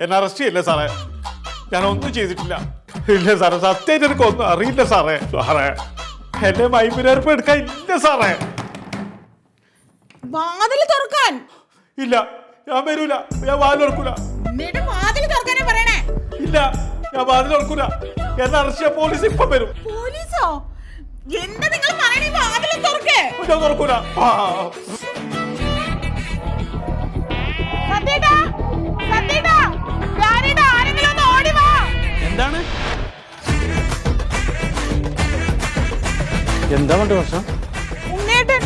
എന്നെ അറസ്റ്റ് ചെയ്യില്ല സാറേ, ഞാനൊന്നും ചെയ്തിട്ടില്ല. ഇല്ല സാറേ, സത്യമായിട്ട് എനിക്കൊന്നും അറിയില്ല സാറേ. സാറേ എന്നെ വൈകുന്നേരം എടുക്കാൻ ഇല്ല സാറേ. വാതിൽ തുറക്കാൻ ഇല്ല, ഞാൻ വരൂല, ഞാൻ വാതിൽ തുറക്കൂല. വാതിൽ തുറക്കാനേ പറയണേ. ഇല്ല, ഞാൻ വാതിൽ തുറക്കൂല. എന്നെ അറസ്റ്റ് ചെയ്യാൻ പോലീസ് ഇപ്പൊ വരും. പോലീസോ? എന്താ നിങ്ങൾ പറയണേ? വാതിൽ തുറക്കേ. ഞാൻ തുറക്കൂല. സത്യേട്ടാ, സത്യേട്ടാ, ഞാനിതാ, ആരെങ്കിലും ഒന്ന് ഓടി വാ. എന്താണ് എന്താ വേണ്ട പ്രശ്നം? ഉണ്ണേട്ടൻ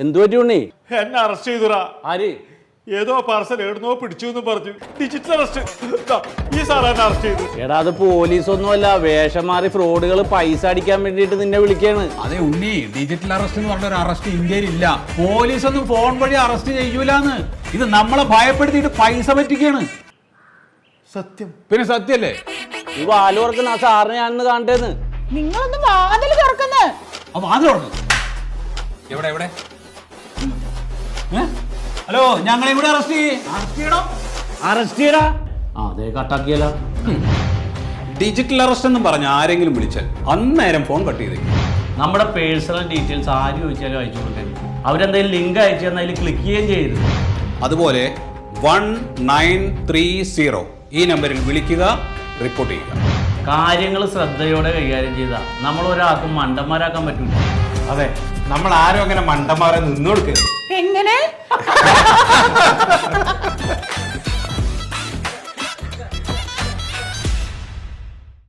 എന്തു പറ്റി ഉണ്ണി? എന്നെ അറസ്റ്റ് ചെയ്തുറാ. ആര്? ഏതോ പാർസൽ എവിടുന്നോ പിടിച്ചു എന്ന് പറഞ്ഞു. Digital arrest. ഈ സാറ് എന്നെ അറസ്റ്റ് ചെയ്തു. എടാ അത് പോലീസൊന്നുമല്ല, വേഷം മാറി ഫ്രോഡുകൾ പൈസ അടിക്കാൻ വേണ്ടിട്ട് നിന്നെ വിളിക്കാണ്. അതെ ഉണ്ണി, ഡിജിറ്റൽ അറസ്റ്റ് എന്ന് പറഞ്ഞ ഒരു അറസ്റ്റ് ഇന്ത്യയിൽ ഇല്ല. പോലീസ് ഒന്നും ഫോൺ വഴി അറസ്റ്റ് ചെയ്യൂലെന്ന്. ഇത് നമ്മളെ ഭയപ്പെടുത്തിയിട്ട് പൈസ പറ്റിക്കാണ്. സത്യം? പിന്നെ സത്യല്ലേ? ഈ വാല് തുറക്കുന്ന ആ സാറിനെ ഞാനിന്ന് കാണട്ടേന്ന്. നിങ്ങളൊന്ന് വാതിൽ തുറക്കുന്നേ. അപ്പൊ അത് തുറന്നു. എവിടെ എവിടെ? ഹലോ, ഞങ്ങളെ ഇവിടെ അറസ്റ്റ് ചെയ്യണം. അറസ്റ്റ് ചെയ്യടാ. അതെ കട്ടാക്കിയല്ല. ഡിജിറ്റൽ അറസ്റ്റ് എന്നും പറഞ്ഞ ആരെങ്കിലും വിളിച്ചാൽ അന്നേരം ഫോൺ കട്ട് ചെയ്തേ. നമ്മുടെ പേഴ്സണൽ ഡീറ്റെയിൽസ് ആര് ചോദിച്ചാലും അയച്ചു കൊടുക്കരുത്. അവരെന്തെങ്കിലും ലിങ്ക് അയച്ചു തന്നാൽ അതിൽ ക്ലിക്ക് ചെയ്യുകയും ചെയ്യരുത്. അതുപോലെ 1930 ഈ നമ്പറിൽ വിളിക്കുക, റിപ്പോർട്ട് ചെയ്യുക. കാര്യങ്ങൾ ശ്രദ്ധയോടെ കൈകാര്യം ചെയ്താൽ നമ്മൾ ഒരാൾക്കും മണ്ടന്മാരാക്കാൻ പറ്റില്ല. അതെ, നമ്മൾ ആരും അങ്ങനെ മണ്ടന്മാരെ നിന്നു കൊടുക്കരുത്. എങ്ങനെ?